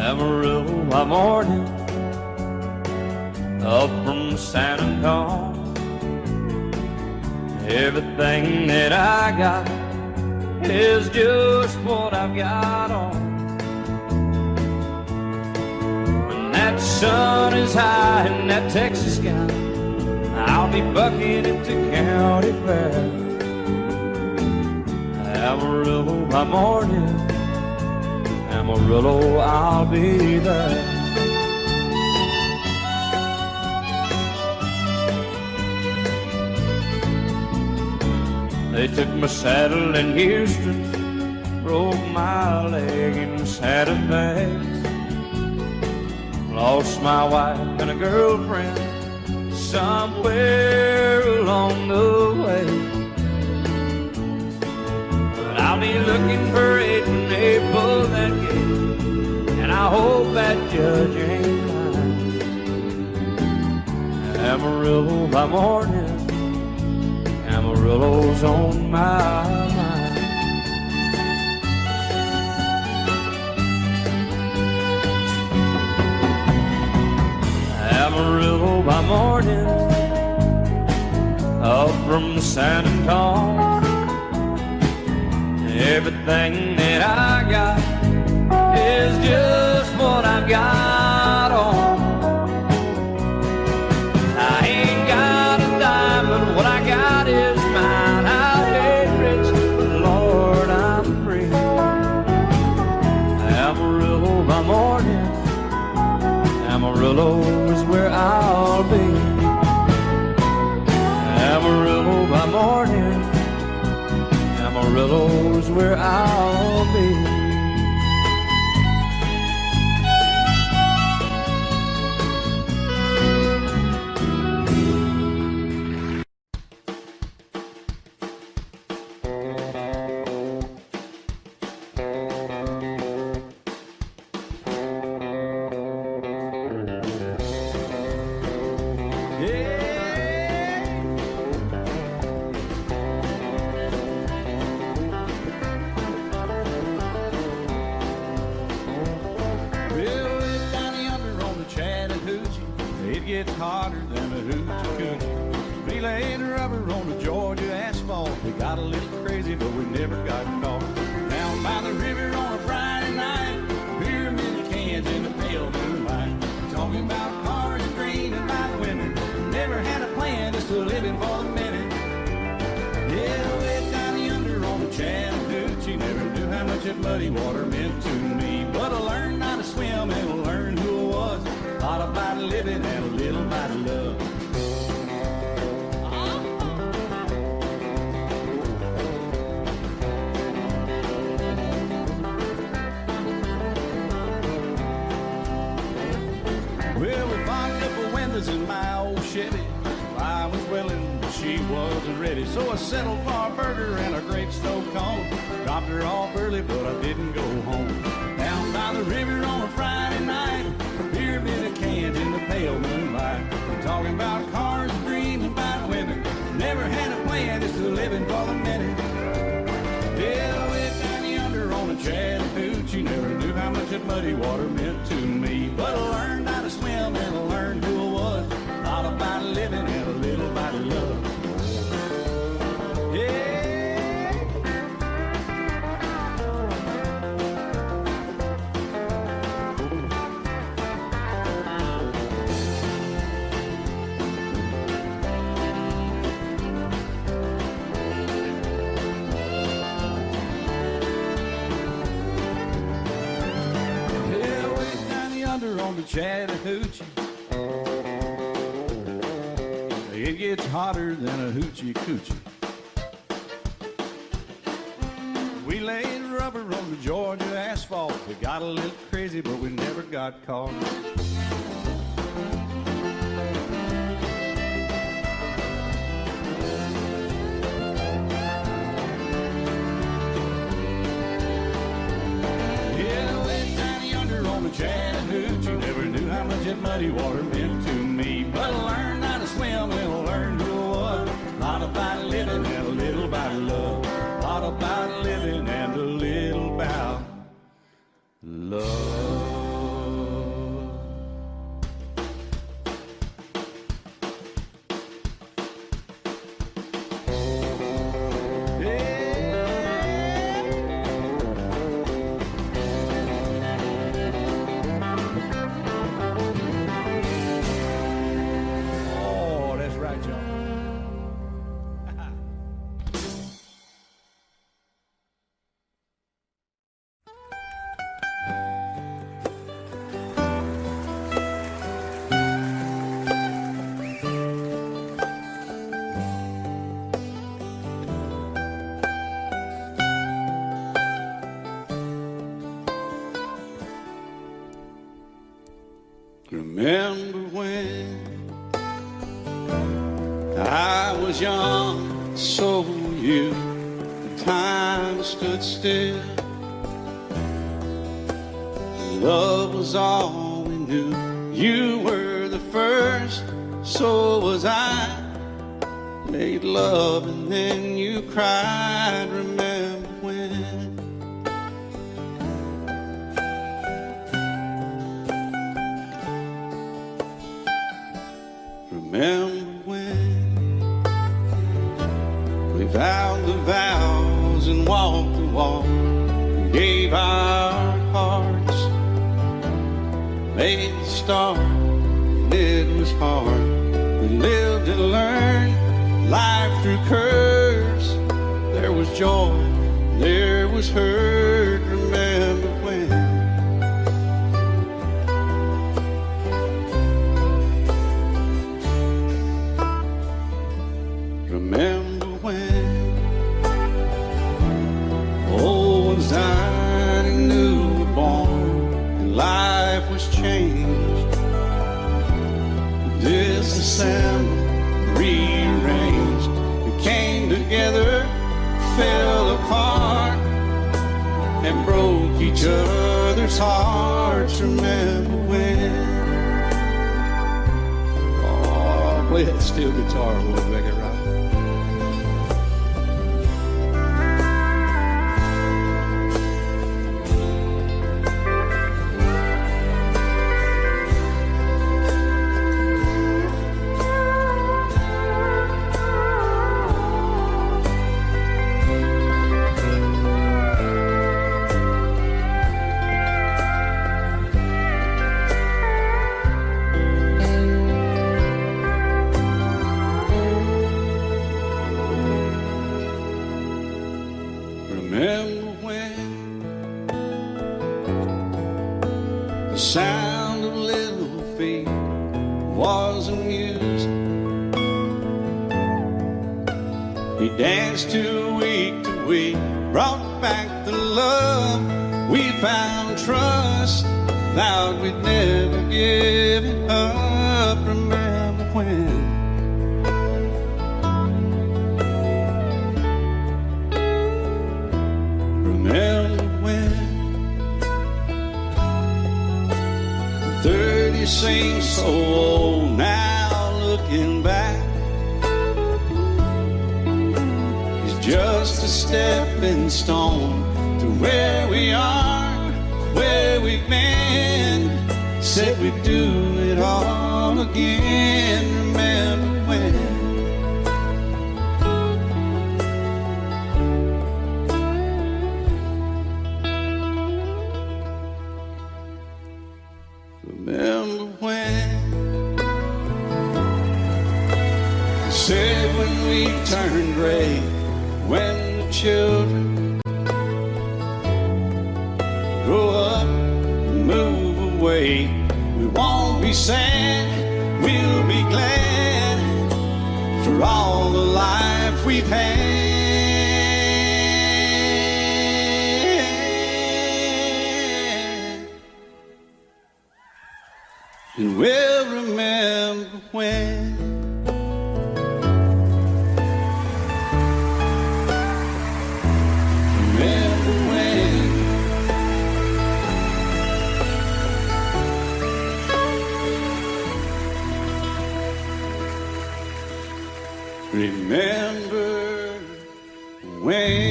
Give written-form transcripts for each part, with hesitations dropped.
Amarillo by morning, up from San Antonio. Everything that I got is just what I've got on. When that sun is high in that Texas sky, I'll be bucking at the county fair. Amarillo by morning, Amarillo, I'll be there. They took my saddle in Houston, broke my leg in Santa Fe. Lost my wife and a girlfriend somewhere along the way. But I'll be looking for it when they pull that gate, and I hope that judge ain't lying. Amarillo by morning, Amarillo's on my mind. Amarillo by morning, up from San Antonio. Everything that I got is just what I've got on. I ain't got a dime, but what I got is mine. I ain't rich, but Lord, I'm free. Amarillo by morning, Amarillo is where I'll be. Amarillo by morning, Amarillo is where I'll be. It's hotter than a hoochie coochie. We laid rubber on the Georgia asphalt. We got a little crazy, but we never got caught. Down by the river on a Friday night, pyramid of cans in the pale moonlight. Talking about cars and green and white women. Never had a plan, just living for the minute. Yeah, way down yonder on the Chattahoochee. Never knew how much that muddy water meant to me. But I learned how to swim and I learned who I was. A lot about living and a little about love. Well, we fogged up the windows in my old Chevy. I was willing, but she wasn't ready. So I settled for a burger and a great snow cone. Dropped her off early, but I didn't go home. Down by the river on a Friday night, a pyramid of cans in the pale moonlight. We're talking about cars, green and white women. Never had a plan, just living for the minute. Yeah, way down yonder on the Chattahoochee. Never knew how much that muddy water meant to me. But I learned how to swim and I learned who I was. A lot about living and a little about love. Yeah. On the Chattahoochee, it gets hotter than a hoochie coochie. We laid rubber on the Georgia asphalt. We got a little crazy, but we never got caught. Yeah, way down yonder on the Chattahoochee. Never knew how much that muddy water meant to me. But I learned how to swim and I learned who I was. A lot about living and a little about love. A lot about living and a little about love. was young, so were you. Time stood still. Love was all we knew. You were the first, so was I. Made love and then you cried. Remember when? Remember when we vowed the vows and walked the walk, and gave our hearts, made the start, and it was hard. We lived and learned life through curves. There was joy, there was hurt. Remember when? Remember when old ones died and new were born, and life was changed, disassembled, rearranged. We came together, fell apart, and broke each other's hearts. Remember when? Oh, play that steel guitar, we'll make it right. Remember when the sound of little feet was amused? He danced to week, brought back the love. We found trust, vowed we'd never give it up. Remember when? Remember when 30 seems so old now, looking back. It's just a stepping stone to where we are, where we've been. Said we'd do it all again. Remember when? Remember when? Said when we turned gray, when the children grow up and move away, we won't be sad, we'll be glad for all the life we've had. And we'll remember when. Remember when. Remember when.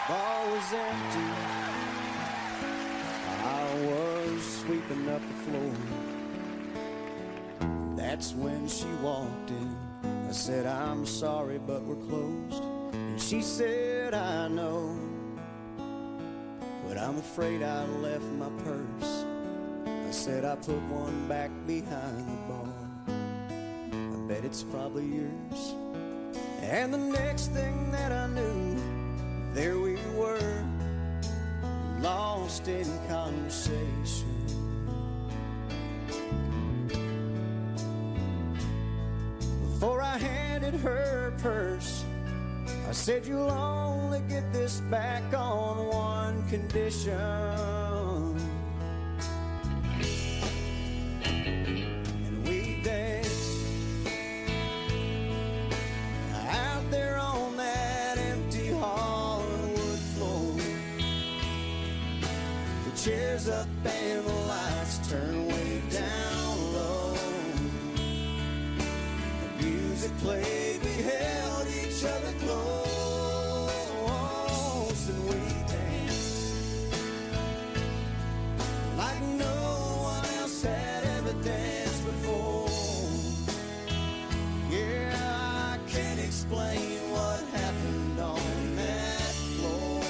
Bar was empty. I was sweeping up the floor. That's when she walked in. I said, I'm sorry, but we're closed. And she said, I know, but I'm afraid I left my purse. I said, I put one back behind the bar. I bet it's probably yours. And the next thing that I knew, there we were, lost in conversation. Before I handed her purse, I said, you'll only get this back on one condition. chairs up and the lights turn way down low. The music played, we held each other close, and we danced like no one else had ever danced before. Yeah, I can't explain what happened on that floor,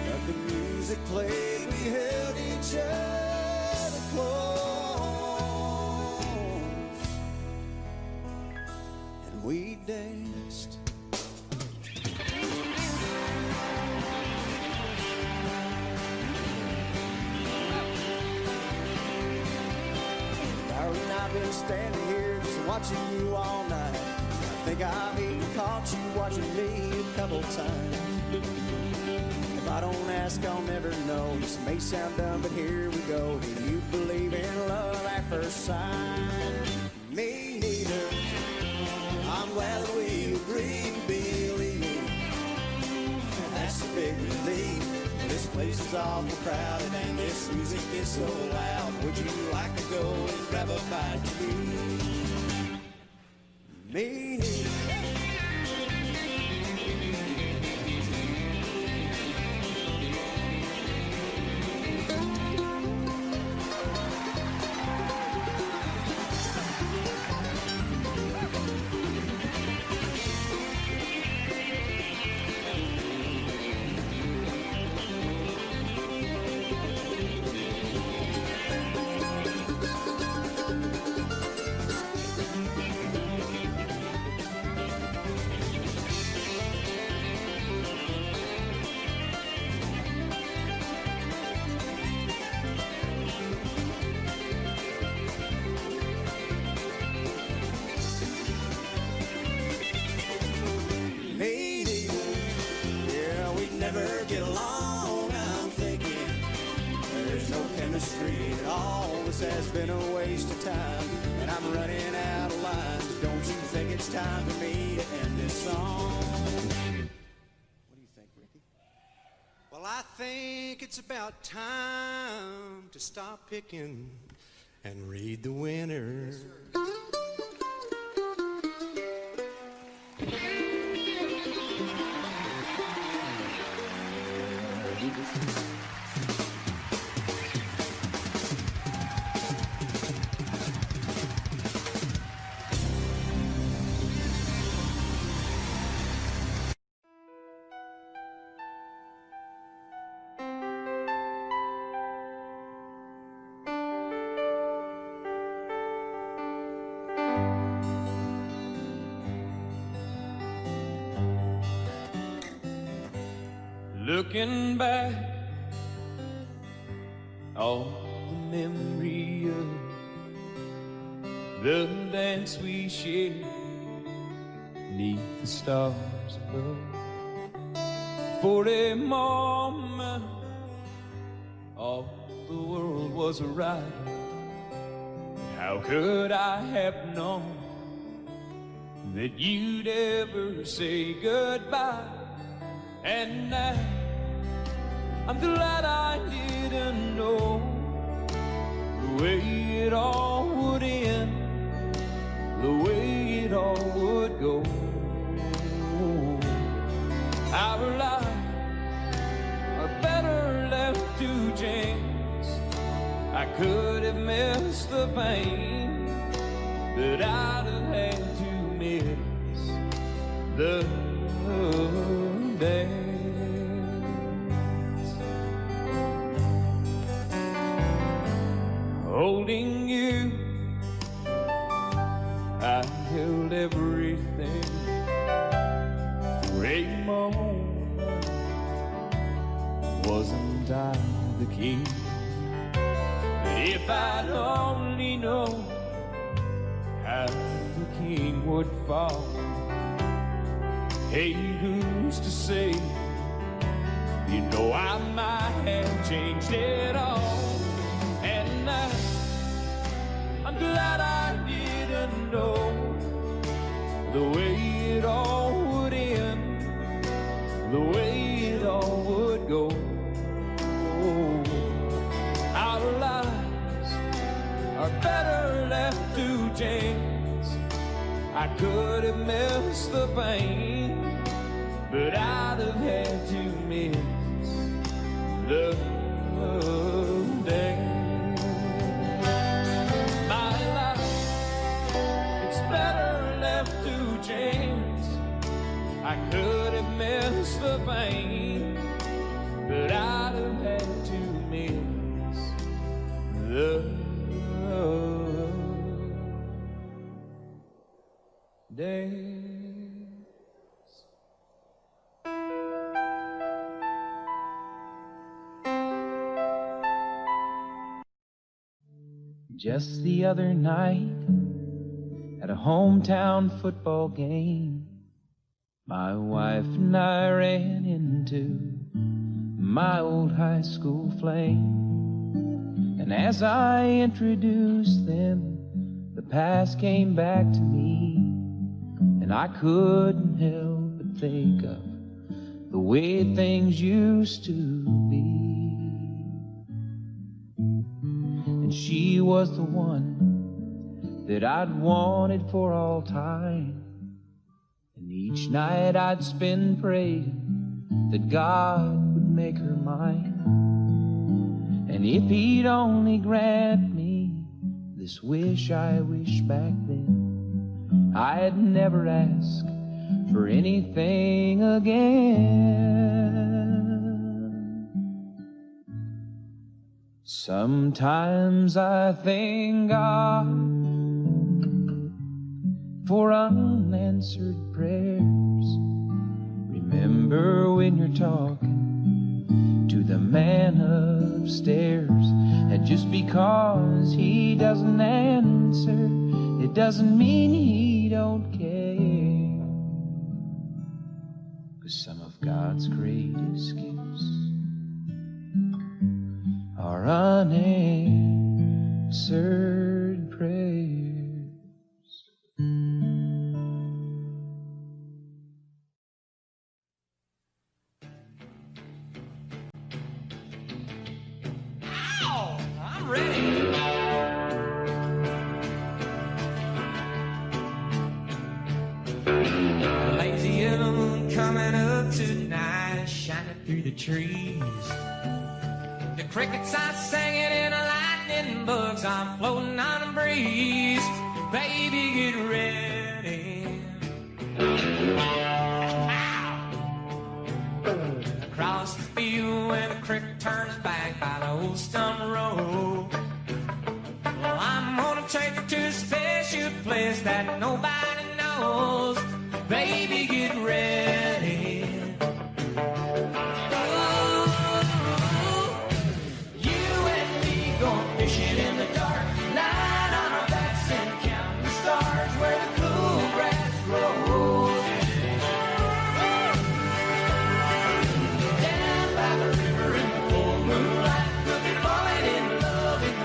but the music played, we held each other close, and we danced. Darling, I've been standing here just watching you all night. I think I've even caught you watching me a couple times. If I don't ask, I'll never know. This may sound dumb, but here we go. Do you believe in love at first sight? Me neither. I'm glad that we agreed to believe. That's a big relief. This place is awful crowded and this music is so loud. Would you like to go and grab a bite to eat? Me neither. Never get along, I'm thinking. There's no chemistry at all. This has been a waste of time, and I'm running out of lines. Don't you think it's time for me to end this song? What do you think, Ricky? Well, I think it's about time to stop picking and read the winner. Yes, Looking back, all the memory of the dance we shared neath the stars above. For a moment, all the world was right. How could I have known that you'd ever say goodbye? And now I'm glad I didn't know the way it all would end, the way it all would go. Our lives are better left to chance. I could have missed the pain, but I'd have had to miss the dance. Holding you, I held everything. For a moment, wasn't I the king? But if I'd only known how the king would fall, hey, who's to say? You know I might have changed it all. And now I'm glad I didn't know the way it all would end, the way it all would go. I could have missed the pain, but I'd have had to miss the day. My life, it's better left to chance. I could have missed the pain, but I'd have had to miss the days. Just the other night, at a hometown football game, my wife and I ran into my old high school flame. And as I introduced them, the past came back to me, and I couldn't help but think of the way things used to be. And she was the one that I'd wanted for all time. And each night I'd spend praying that God would make her mine. And if he'd only grant me this wish I wish back then, I'd never ask for anything again. Sometimes I thank God for unanswered prayers. Remember when you're talking to the man upstairs, and just because he doesn't answer, it doesn't mean he don't care. 'Cause some of God's greatest gifts are unanswered prayers. Ow! I'm ready. Lazy moon coming up tonight, shining through the trees. The crickets are singing and the lightning bugs are floating on a breeze. Baby, get ready. Ow! Across the field where the creek turns back by the old stone road. Well, I'm gonna take you to a special place that nobody knows. Baby, get ready. Fishing in the dark, lying on our backs and counting the stars where the cool grass grows. Down by the river in the full moonlight, we'll be falling in love in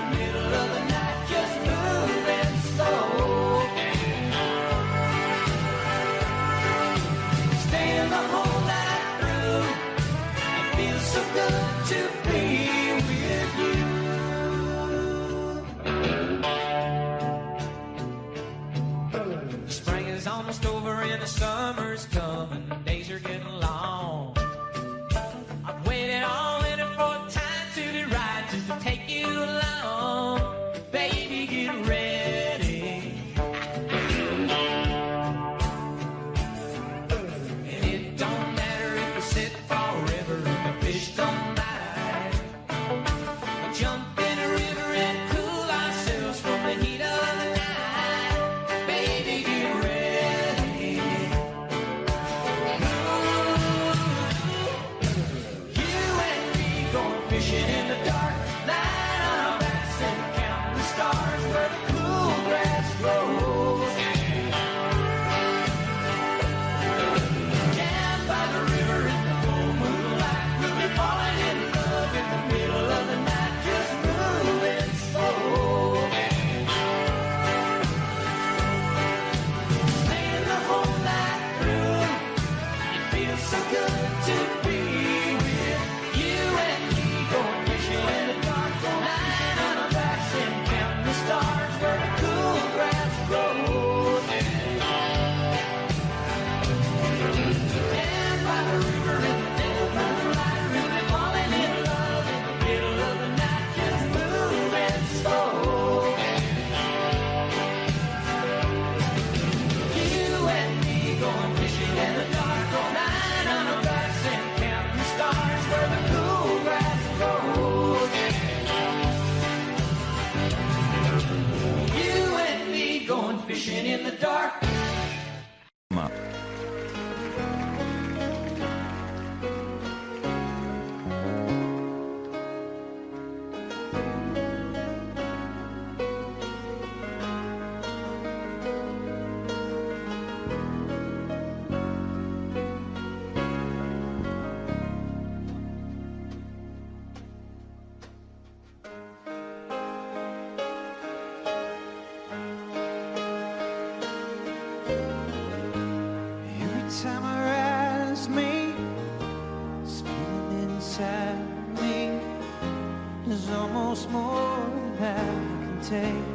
is almost more than I can take.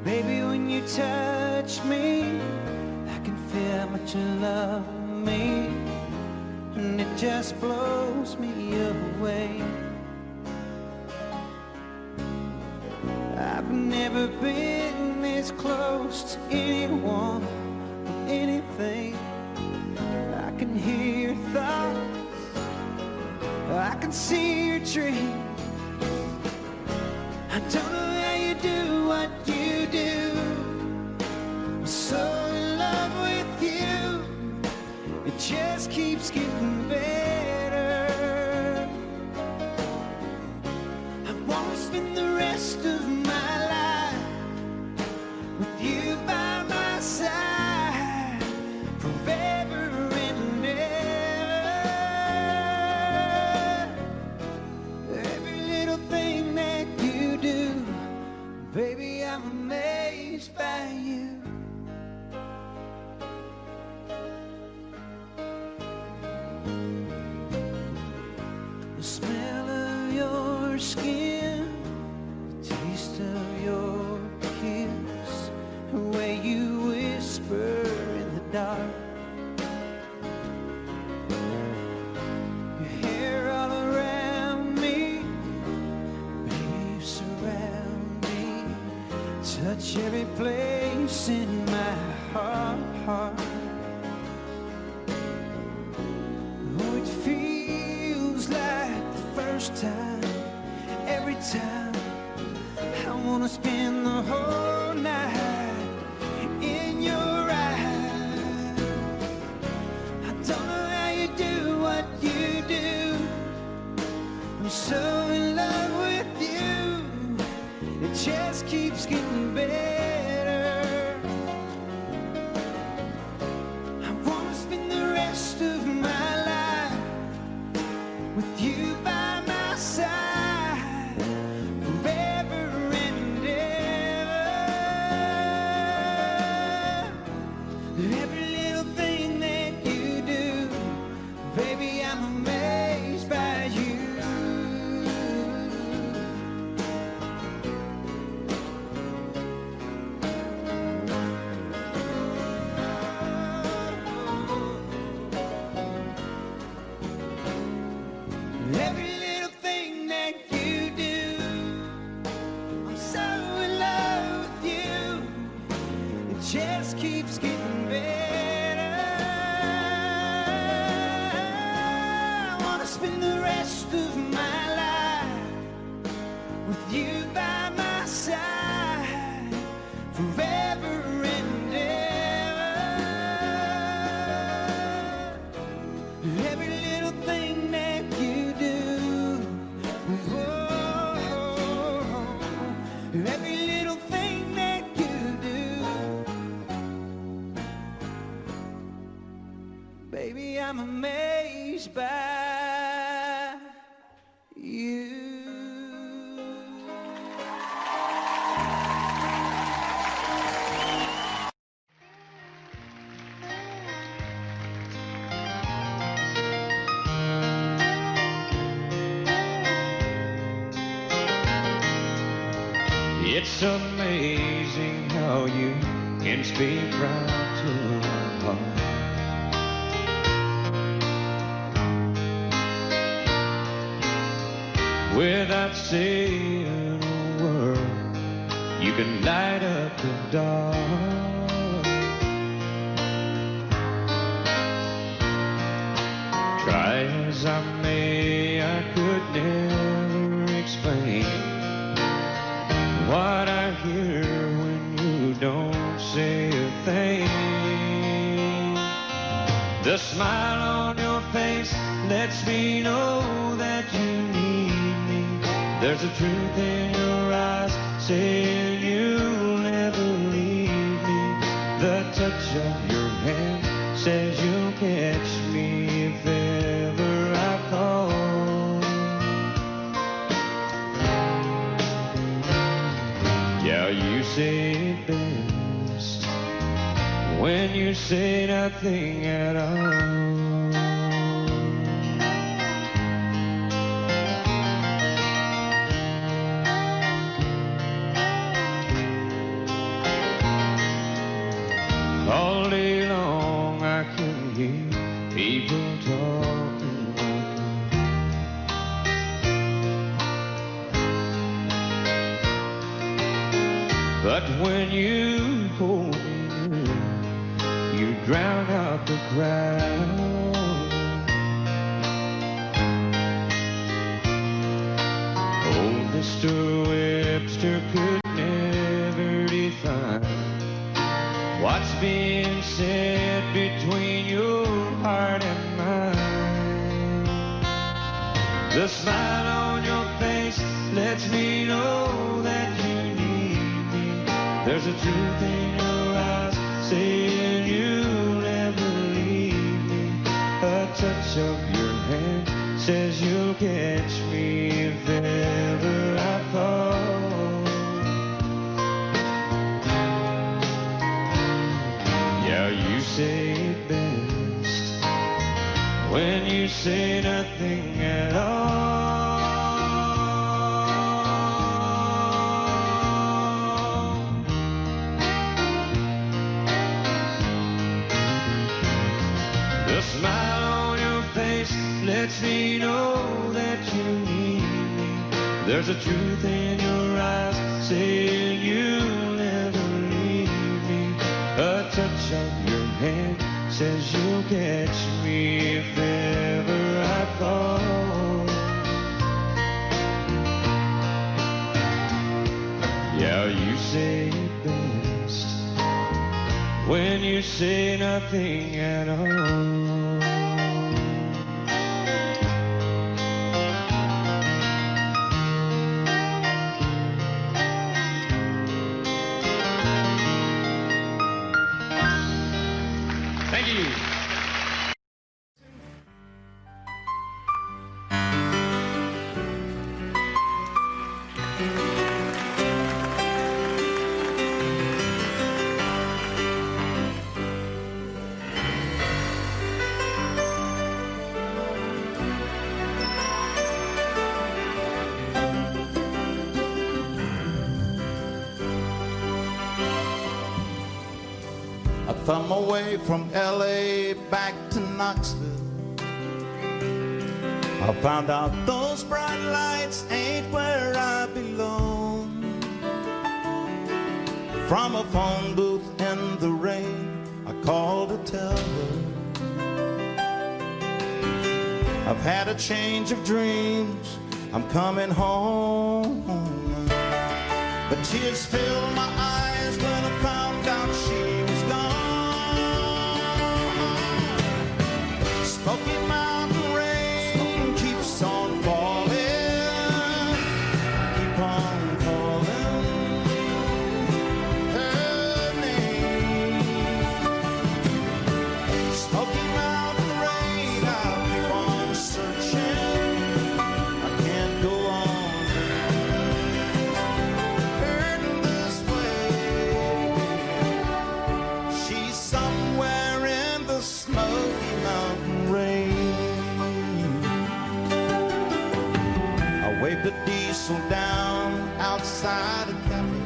Baby, when you touch me, I can feel how much you love me, and it just blows me away. I've never been this close to anyone or anything. I can hear your thoughts, I can see your dreams. I don't know how you do what you do. I'm so in love with you, it just keeps getting better. I wanna spend the rest of my life with you by my side, forever and ever. Every little thing that you do, baby, I'm amazed by you. The smell of your skin, the taste of your kiss, the way you whisper in the dark, your hair all around me, baby, you surround me, touch every place in my heart. Oh, it feels like the first time, every time. I wanna spend the whole night in your eyes. I don't know how you do what you do. I'm so in love with you, it just keeps getting better. I wanna spend the rest of my life with you by my side, forever and ever. Every little thing that you do, baby, I'm amazed by you. Every little thing that you do, I'm so in love with you, it just keeps getting better. I wanna spend the rest of my life with you by my side, forever and ever. Every little thing that you do, whoa, every little thing that you do, baby, I'm amazed by you. It's amazing how you can speak right to my heart. Without saying a word, you can light up the dark. Try as I may, I could never explain what I hear when you don't say a thing. The smile on your face lets me know that you need me. There's a truth in your eyes saying you'll never leave me. The touch of your hand says you'll catch me if ever I fall. Yeah, you say it best when you say nothing at all. But when you hold me near, you drown out the crowd. Oh, Mr. Webster could never define what's being said between your heart and mine. The smile on your face lets me know that you need me. There's a truth in your eyes saying you'll never leave me. A touch of your hand says you'll catch me if ever I fall. Yeah, you say it best when you say nothing at all. The smile on your face lets me know that you need me. There's a truth in your eyes saying you'll never leave me. A touch of your hand says you'll catch me if ever I fall. Yeah, you say it best when you say nothing at all. Thank you. I thumb away from LA back to Knoxville. I found out those bright lights ain't where I belong. From a phone booth in the rain, I called to tell her I've had a change of dreams, I'm coming home. But tears filled my eyes when I found out she was gone. Smoky Mountain rain keeps on falling, keep on calling her name. Smoky Mountain rain, I'll keep on searching, I can't go on hurting this way. She's somewhere in the Smoky Mountain rain. I waved a diesel down outside a cafe.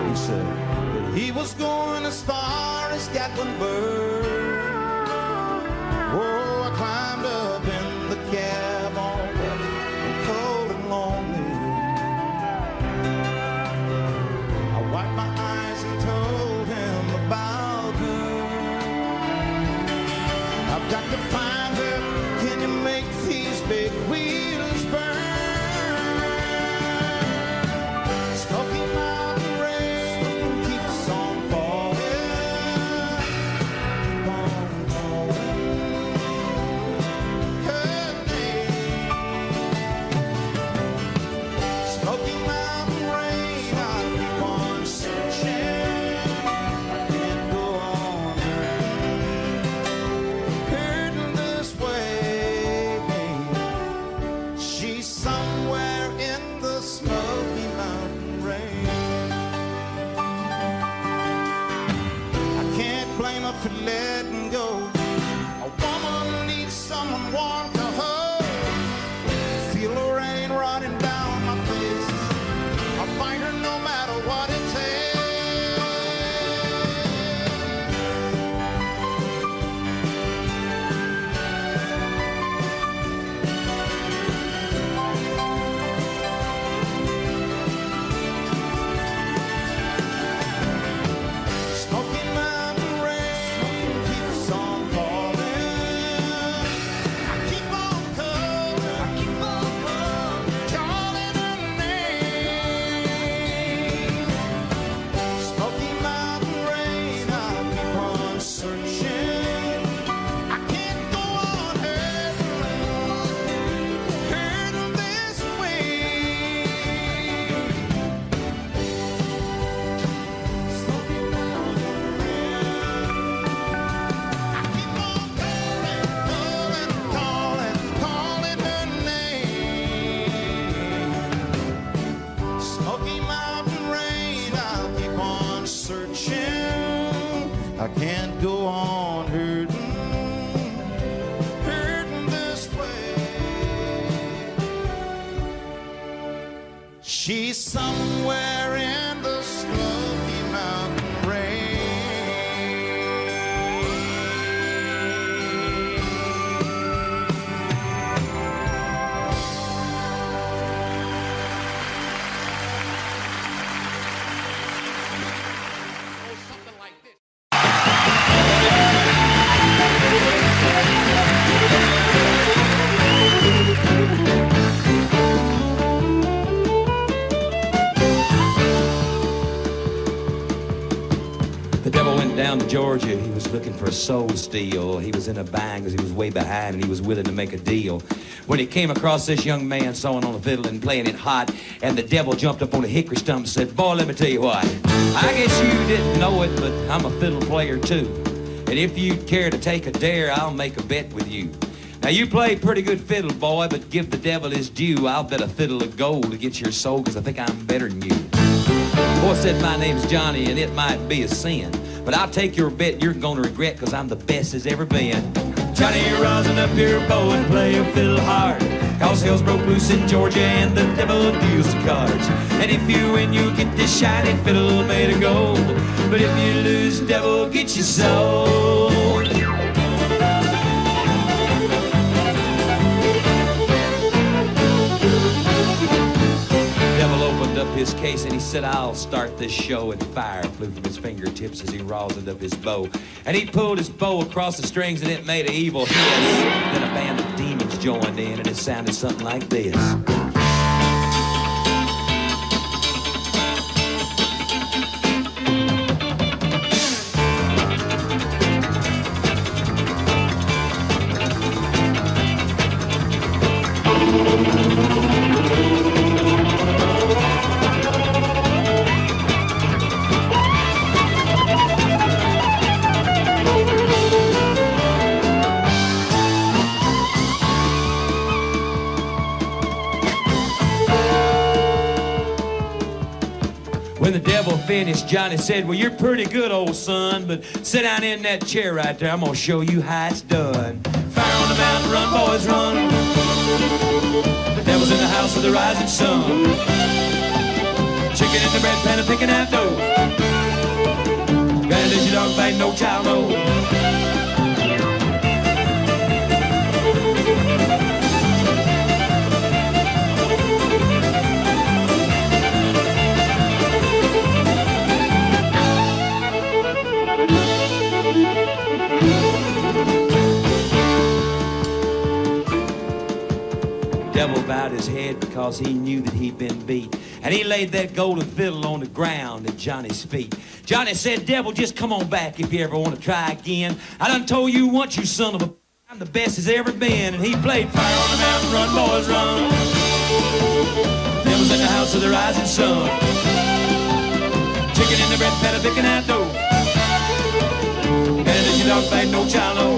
He said that he was going as far as Gatlinburg. Oh, I climbed up in the cab all wet and cold and lonely. I wiped my eyes and told him about her. I've got to find her. Can you make these big wheels burn? Smoky Mountain rain keeps on falling, She's somewhere in the Smoky Mountain Range. The devil went down to Georgia. He was looking for a soul to steal. He was in a bind because he was way behind and he was willing to make a deal. When he came across this young man sawing on a fiddle and playing it hot, and the devil jumped up on a hickory stump and said, "Boy, let me tell you what. I guess you didn't know it, but I'm a fiddle player too. And if you'd care to take a dare, I'll make a bet with you. Now you play pretty good fiddle, boy, but give the devil his due. I'll bet a fiddle of gold to get your soul because I think I'm better than you." The boy said, "My name's Johnny, and it might be a sin, but I'll take your bet you're gonna regret, cause I'm the best as ever been." Johnny, rising up your bow and play a fiddle hard, cause hell's broke loose in Georgia and the devil deals the cards. And if you win, you'll get this shiny fiddle made of gold, but if you lose, devil get your soul. Up his case and he said, "I'll start this show," and fire flew from his fingertips as he rosined up his bow. And he pulled his bow across the strings and it made an evil hiss. Then a band of demons joined in and it sounded something like this. When the devil finished, Johnny said, "Well, you're pretty good, old son, but sit down in that chair right there. I'm gonna show you how it's done. Fire on the mountain, run, boys, run. The devil's in the house of the rising sun. Chicken in the bread pan and picking out dough. Granny, your dog bite, no child, no." Devil bowed his head because he knew that he'd been beat, and he laid that golden fiddle on the ground at Johnny's feet. Johnny said, "Devil, just come on back if you ever want to try again. I done told you once, you son of a, I'm the best as ever been." And he played "Fire on the Mountain, Run, Boys, Run." Devil's in the house of the rising sun. Chicken in the bread pan, picking out dough. And if your dog bite, no child, no.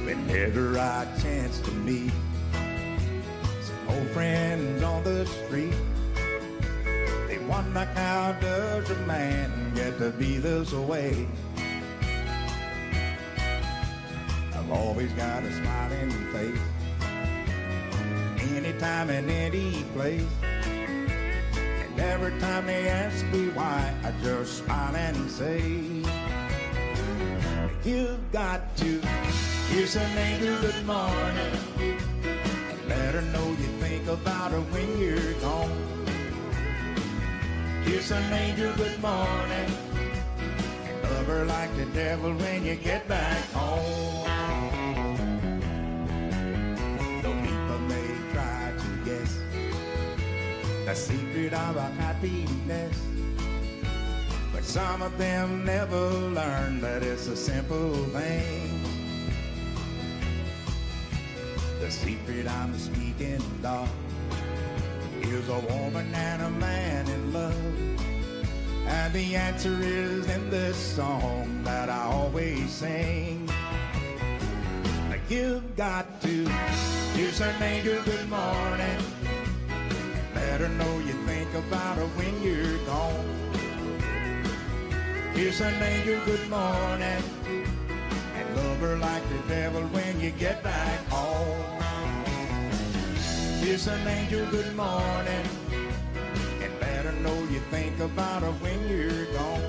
Whenever I chance to meet some old friends on the street, they wonder, how does a man get to be this way? I've always got a smiling face, anytime and any place. And every time they ask me why, I just smile and say, "You've got to kiss an angel good morning, let her know you think about her when you're gone. Kiss an angel good morning, and love her like the devil when you get back home." Though people may try to guess the secret of our happiness, but some of them never learn that it's a simple thing. The secret I'm speaking of is a woman and a man in love. And the answer is in this song that I always sing. You've got to kiss an angel good morning. Let her know you think about her when you're gone. Kiss an angel good morning and love her like the devil when you get back home. Kiss an angel good morning and let her know you think about her when you're gone.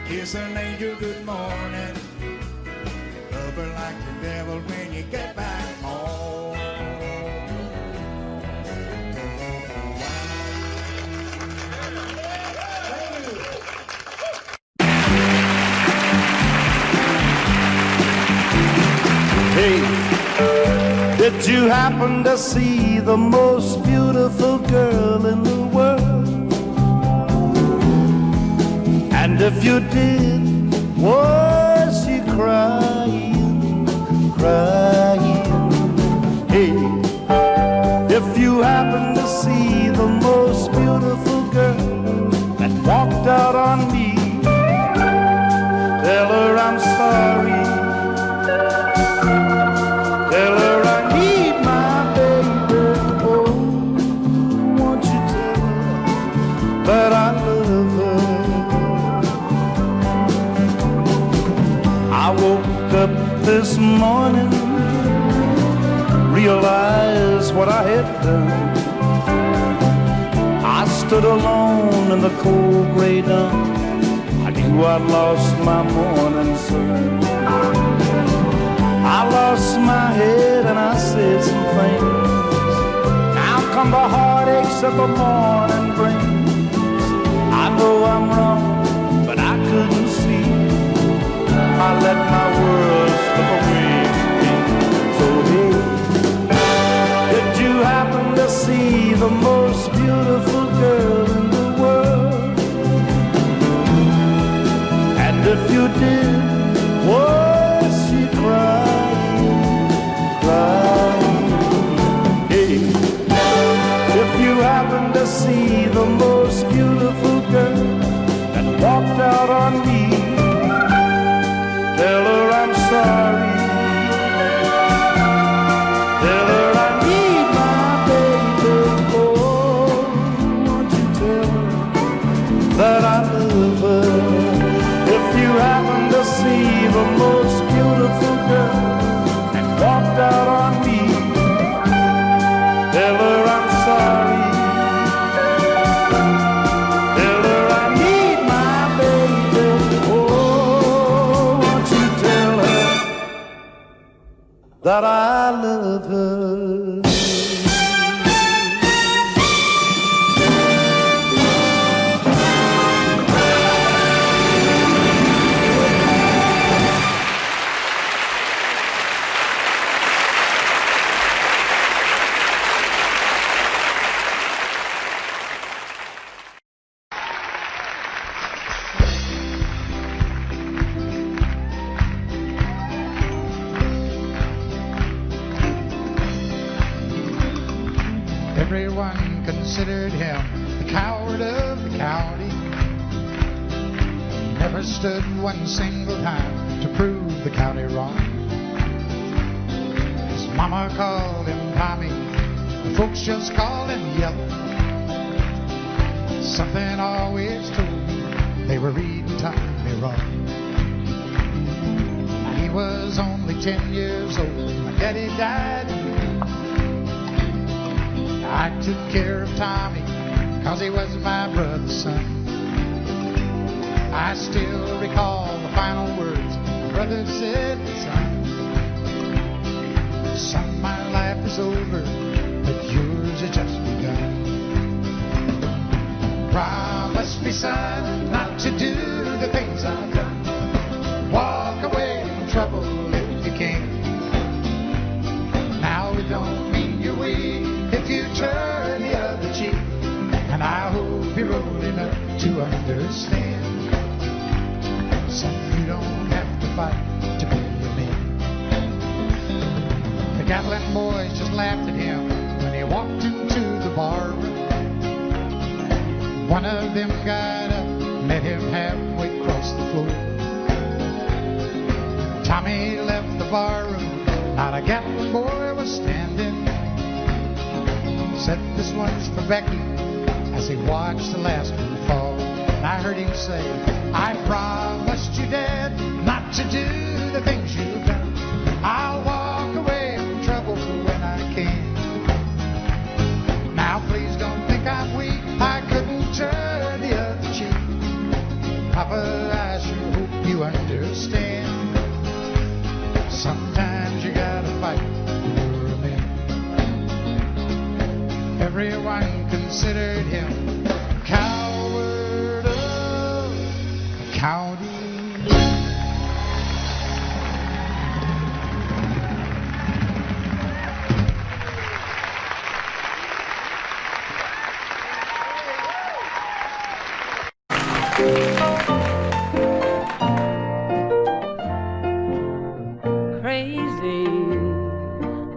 Kiss an angel good morning, love her like the devil when you get back home. Hey, did you happen to see the most beautiful girl in the world? And if you did, was she crying, crying? Hey, if you happen to see the most beautiful girl that walked out on me, tell her I'm sorry. Tell her I need my baby. Oh, won't you tell her that I love her? I woke up this morning, realized what I had done. I stood alone in the cold gray dawn. I knew I'd lost my morning sun. I lost my head and I said some things. Now come the heartaches that the morning brings. I know I'm wrong, but I couldn't see. I let my world slip away from me. So hey, did you happen to see the most beautiful girl in the world? And if you did, was she crying? Hey, if you happen to see the most beautiful girl that walked out on me, tell her I'm sorry. Tell her I need my baby. Oh, won't you tell her that I love her? If you happen to see the most beautiful girl walked out on me, tell her I'm sorry. Tell her I need my baby. Oh, won't you tell her that I love her? Everyone considered him the coward of the county. He never stood one single time to prove the county wrong. His mama called him Tommy, the folks just called him Yellow. Something always told me they were reading Tommy wrong. He was only 10 years old, my daddy died. I took care of Tommy, 'cause he was my brother's son. I still recall the final words my brother said, son, my life is over, but yours has just begun. Promise me, son, not to do the things I've done. Walk away from trouble if you can. Now it don't mean you're weak if you turn the other cheek, and I hope you're old enough to understand. Son, you don't have to fight to be a man. Gatlin boys just laughed at him when he walked into the bar room. One of them got up, met him halfway across the floor. Tommy left the bar room, not a Gatlin boy was standing. Said, "This one's for Becky," as he watched the last one fall. And I heard him say, "I promised you, Dad, not to do the things you've done. I'll walk away from trouble when I can. Now please don't think I'm weak, I couldn't turn the other cheek. Papa, I sure hope you understand. Sometimes you gotta fight for a man." Everyone considered him coward of the county. Crazy,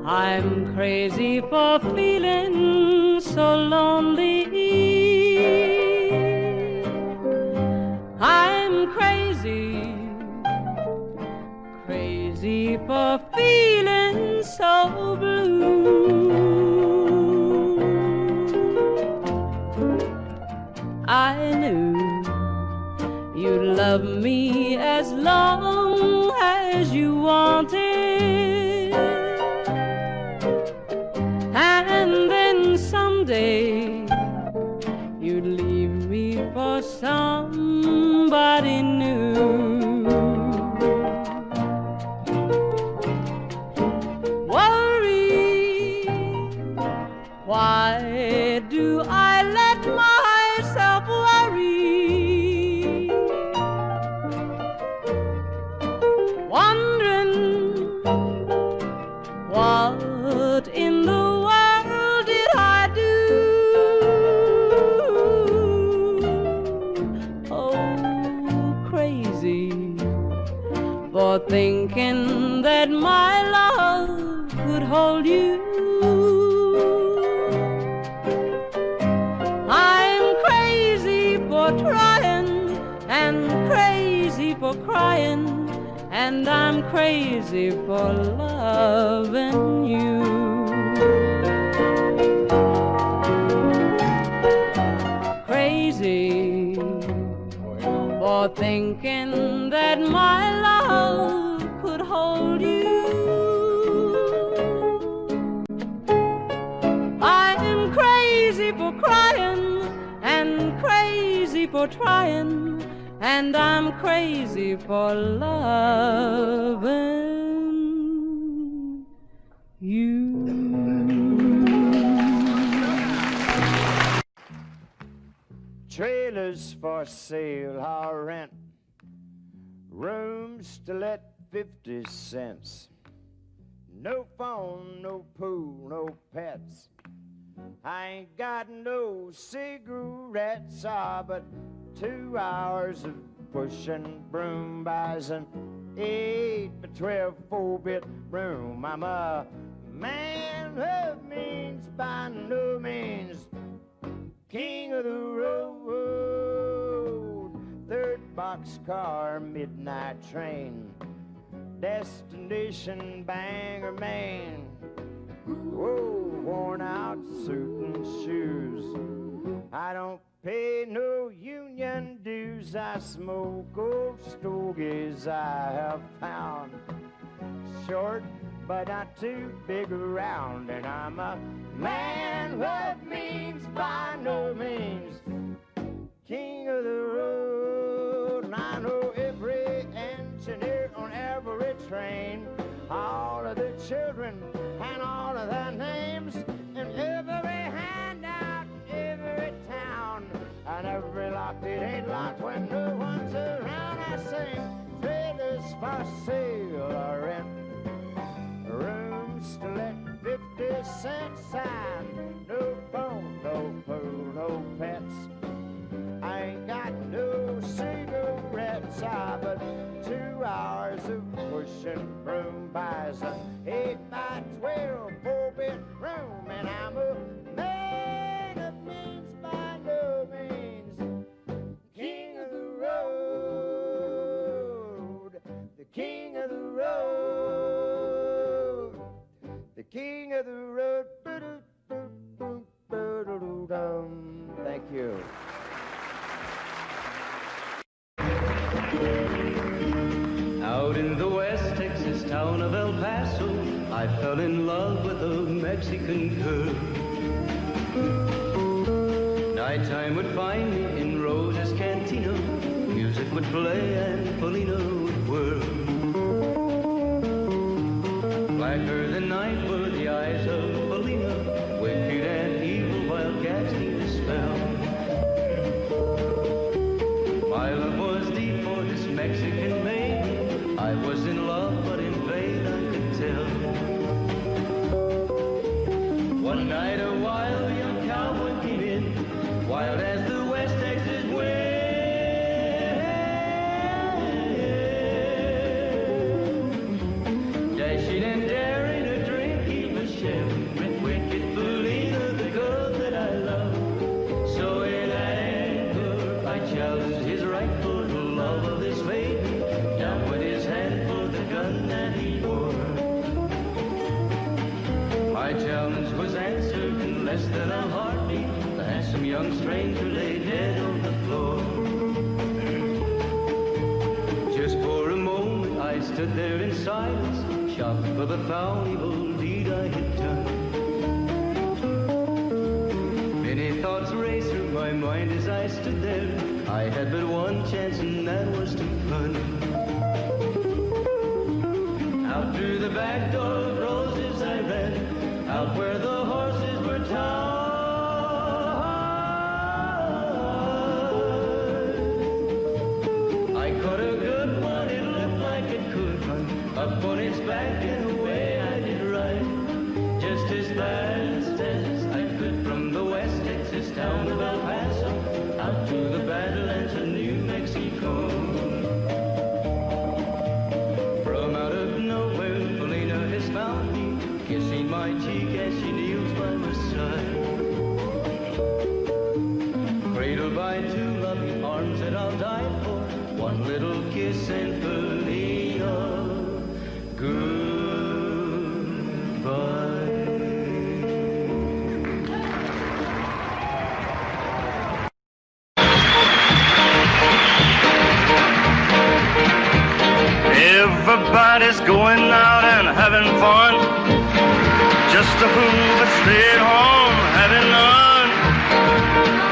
I'm crazy for feeling so lonely. I'm crazy, crazy for feeling so blue. I knew you'd love me as long as you wanted, and then someday you'd leave me for somebody new. Worry, why do I let myself worry? Wondering what in the world did I do? Oh, crazy for thinking that my love could hold you. I'm crazy for trying and crazy for crying, and I'm crazy for loving you. Crazy for thinking that my love could hold you. I'm crazy for crying and crazy for trying, and I'm crazy for loving you. Trailers for sale or rent, rooms to let 50 cents. No phone, no pool, no pets. I ain't got no cigarettes, but 2 hours of pushing broom buys an 8 by 12 4-bit room. I'm a man of means by no means, king of the road. Third boxcar, midnight train, destination Bangor, Maine. Whoa, worn out suit and shoes. I don't pay no union dues. I smoke old stogies I have found. Short, but not too big around. And I'm a man of means by no means, king of the road. And I know every engineer on every train, all of the children and all of their names, and every handout in every town, and every lock that ain't locked when no one's around. I sing trailers for sale or rent, rooms to let 50 cents sign. No phone, no pool, no pets. I ain't got no cigarettes, but 2 hours days of pushing broom, buys a 8x12 4-bedroom, and I'm a man of means by no means. King of the road, the king of the road, the king of the road. Thank you. Out in the West Texas town of El Paso, I fell in love with a Mexican girl. Nighttime would find me in Rose's Cantina. Music would play and Polina would whirl. Blacker than night were the eyes of Polina, wicked and evil while casting a spell. My love was deep for this Mexican maiden. I was in love, but in vain I could tell. One night a wild young cowboy came in, wild as the West Texas wind. Dashing and daring, a drink he was sharing with wicked Polina, the girl that I love. So in anger I challenged his rightful love of this maiden. Down went his hand for the gun that he wore. My challenge was answered in less than a heartbeat. The handsome young stranger lay dead on the floor. Just for a moment I stood there in silence, shocked for the foul evil deed I had done. Many thoughts raced through my mind as I stood there. I had but one chance and that was to run. Out through the back door of Roses I ran, out where the horses were tied. I caught a good one, it looked like it could run, up on its back and away I did ride. Just as fast as I could from the West Texas town of El Paso, out to the Badlands of New Mexico. From out of nowhere, Polina has found me, kissing my cheek as she kneels by my side. Cradled by two loving arms that I'll die for, one little kiss and Polina, goodbye. Everybody's going out and having fun. Just a fool that stayed home having none.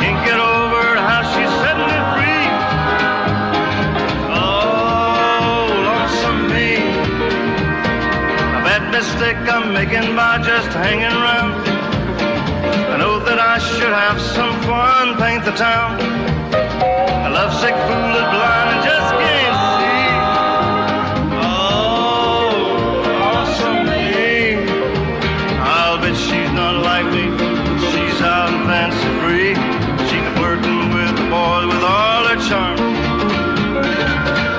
Can't get over how she's setting me free. Oh, lonesome me. A bad mistake I'm making by just hanging around. I know that I should have some fun, paint the town. A lovesick fool is blind and just can't see. She's not like me, she's out and fancy free. She's flirting with the boy with all her charm.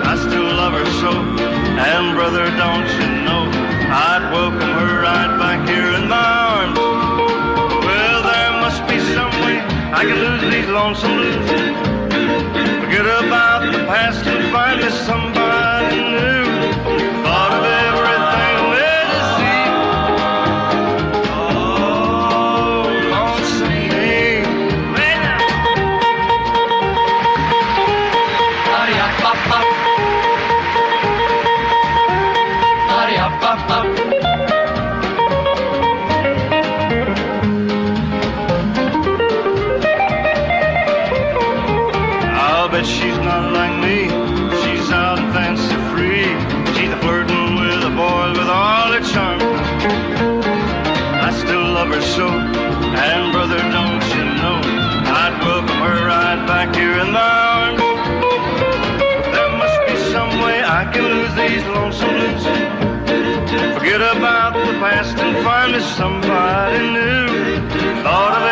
I still love her so, and brother, don't you know, I'd welcome her right back here in my arms. Well, there must be some way I can lose these lonesome blues. Forget about the past and find me somebody new. Thought of everything there to see. I'll bet she's not like me. She's out and fancy free. She's flirting with a boy with all her charm. I still love her so, and brother, don't you know, I'd welcome her right back here in my arms. There must be some way I can lose these lonesome blues. Forget about the past and find me somebody new. Thought of